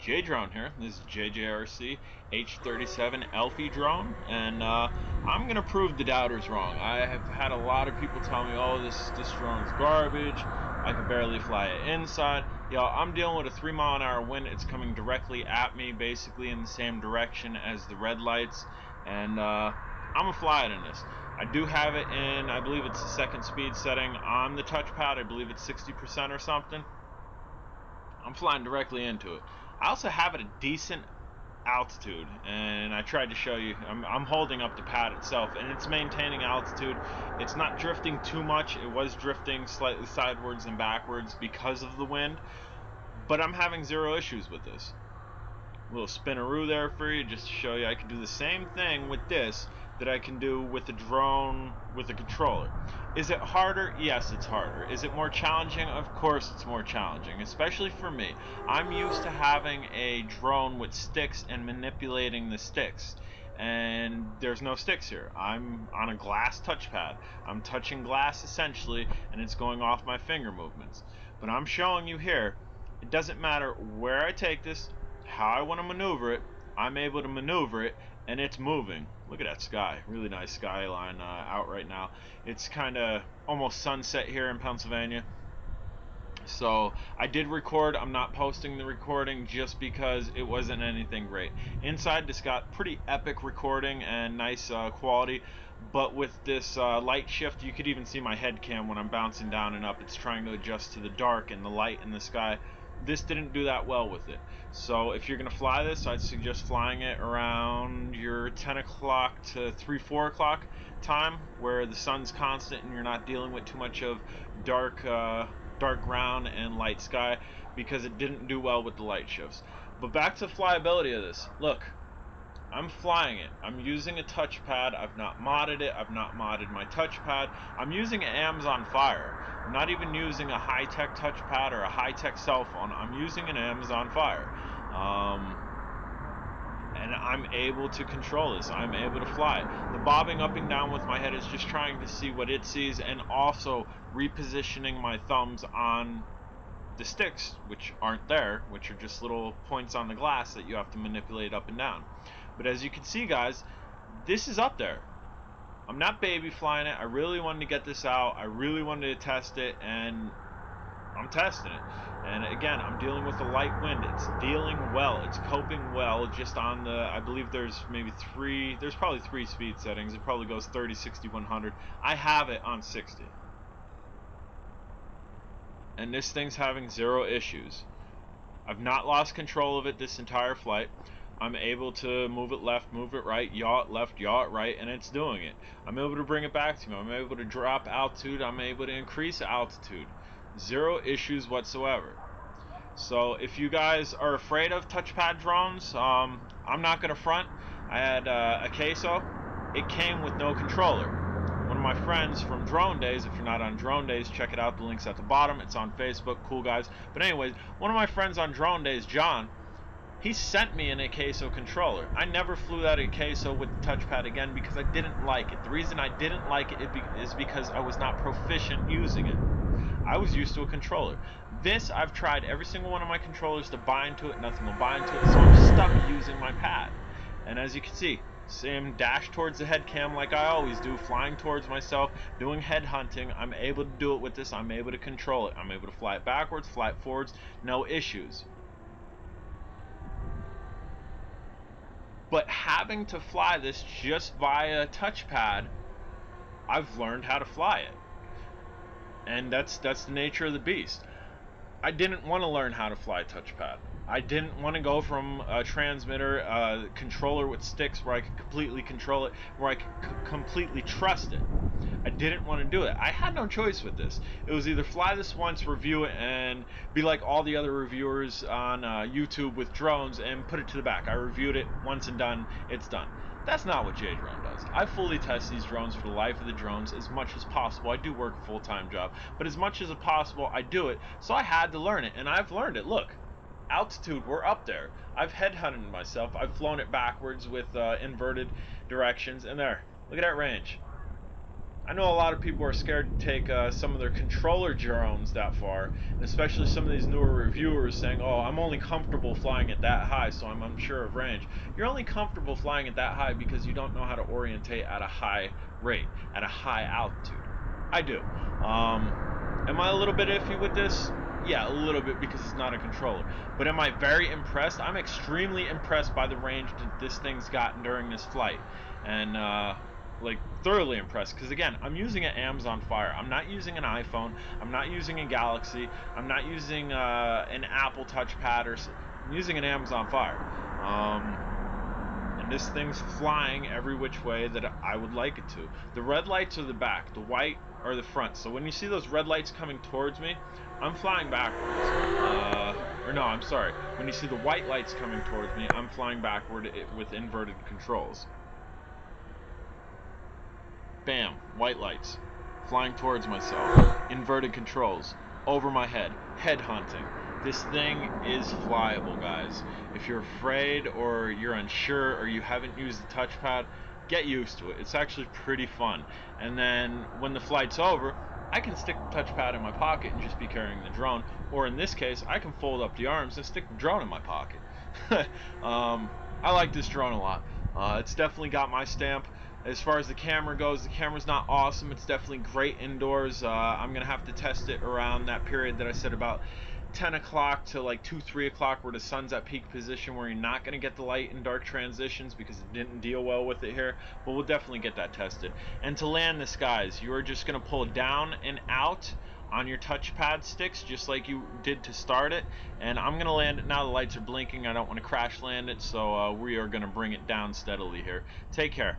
J Drone here. This is JJRC H37 Elfie drone, and I'm gonna prove the doubters wrong. I have had a lot of people tell me, "Oh, this drone's garbage. I can barely fly it inside." Yo, I'm dealing with a 3-mile-an-hour wind. It's coming directly at me, basically in the same direction as the red lights, and I'm gonna fly it in this. I do have it in, I believe it's the second speed setting on the touchpad. I believe it's 60% or something. I'm flying directly into it. I also have it at a decent altitude, and I tried to show you. I'm holding up the pad itself, and it's maintaining altitude. It's not drifting too much. It was drifting slightly sidewards and backwards because of the wind, but I'm having zero issues with this. A little spinaroo there for you, just to show you I can do the same thing with this that I can do with the drone with the controller. Is it harder? Yes, it's harder. Is it more challenging? Of course it's more challenging, especially for me. I'm used to having a drone with sticks and manipulating the sticks, and there's no sticks here. I'm on a glass touchpad. I'm touching glass essentially, and it's going off my finger movements. But I'm showing you here, it doesn't matter where I take this, how I want to maneuver it, I'm able to maneuver it, and it's moving. Look at that sky. Really nice skyline out right now. It's kind of almost sunset here in Pennsylvania. So I did record. I'm not posting the recording just because it wasn't anything great. Inside, this got pretty epic recording and nice quality, but with this light shift, you could even see my head cam when I'm bouncing down and up. It's trying to adjust to the dark and the light in the sky. This didn't do that well with it. So if you're going to fly this, I'd suggest flying it around your 10 o'clock to 4 o'clock time, where the sun's constant and you're not dealing with too much of dark ground and light sky, because it didn't do well with the light shifts. But back to flyability of this. Look, I'm flying it. I'm using a touchpad. I've not modded it. I've not modded my touchpad. I'm using an Amazon Fire. I'm not even using a high-tech touchpad or a high-tech cell phone. I'm using an Amazon Fire. And I'm able to control this. I'm able to fly it. The bobbing up and down with my head is just trying to see what it sees, and also repositioning my thumbs on the sticks, which aren't there, which are just little points on the glass that you have to manipulate up and down. But as you can see, guys, this is up there. I'm not baby flying it. I really wanted to get this out. I really wanted to test it, and I'm testing it. And again, I'm dealing with a light wind. It's dealing well. It's coping well just on the, I believe there's probably three speed settings. It probably goes 30, 60, 100. I have it on 60. And this thing's having zero issues. I've not lost control of it this entire flight. I'm able to move it left, move it right, yaw it left, yaw it right, and it's doing it. I'm able to bring it back to me. I'm able to drop altitude. I'm able to increase altitude. Zero issues whatsoever. So if you guys are afraid of touchpad drones, I'm not going to front. I had a Queso. It came with no controller. One of my friends from Drone Days, if you're not on Drone Days, check it out. The link's at the bottom. It's on Facebook. Cool guys. But anyways, one of my friends on Drone Days, John, he sent me an Queso controller. I never flew that Queso with the touchpad again because I didn't like it. The reason I didn't like it is because I was not proficient using it. I was used to a controller. This, I've tried every single one of my controllers to bind to it. Nothing will bind to it, so I'm stuck using my pad. And as you can see, same dash towards the head cam like I always do, flying towards myself, doing head hunting. I'm able to do it with this. I'm able to control it. I'm able to fly it backwards, fly it forwards, no issues. But having to fly this just via touchpad, I've learned how to fly it. And that's the nature of the beast. I didn't want to learn how to fly touchpad. I didn't want to go from a transmitter, controller with sticks where I could completely control it, where I could completely trust it. I didn't want to do it. I had no choice with this. It was either fly this once, review it, and be like all the other reviewers on YouTube with drones and put it to the back. I reviewed it once and done. It's done. That's not what J-Drone does. I fully test these drones for the life of the drones as much as possible. I do work a full-time job, but as much as possible, I do it. So I had to learn it, and I've learned it. Look, altitude, we're up there. I've headhunted myself. I've flown it backwards with inverted directions, and there. Look at that range. I know a lot of people are scared to take some of their controller drones that far, and especially some of these newer reviewers saying, oh, I'm only comfortable flying at that high, so I'm unsure of range. You're only comfortable flying at that high because you don't know how to orientate at a high rate, at a high altitude. I do. Am I a little bit iffy with this? Yeah, a little bit, because it's not a controller. But am I very impressed? I'm extremely impressed by the range that this thing's gotten during this flight. And, like, thoroughly impressed, because again, I'm using an Amazon Fire. I'm not using an iPhone. I'm not using a Galaxy. I'm not using an Apple touchpad, or I'm using an Amazon Fire. And this thing's flying every which way that I would like it to. The red lights are the back, the white are the front. So when you see those red lights coming towards me, I'm flying backwards. Or no, I'm sorry. When you see the white lights coming towards me, I'm flying backward with inverted controls. Bam, white lights, flying towards myself, inverted controls, over my head hunting. This thing is flyable, guys. If you're afraid or you're unsure or you haven't used the touchpad, get used to it. It's actually pretty fun. And then when the flight's over, I can stick the touchpad in my pocket and just be carrying the drone, or in this case, I can fold up the arms and stick the drone in my pocket. I like this drone a lot. It's definitely got my stamp. As far as the camera goes, the camera's not awesome. It's definitely great indoors. I'm gonna have to test it around that period that I said, about 10 o'clock to like 2, 3 o'clock, where the sun's at peak position, where you're not gonna get the light and dark transitions because it didn't deal well with it here. But we'll definitely get that tested. And to land this, guys, you are just gonna pull down and out on your touchpad sticks, just like you did to start it. And I'm gonna land it now. The lights are blinking. I don't want to crash land it, so we are gonna bring it down steadily here. Take care.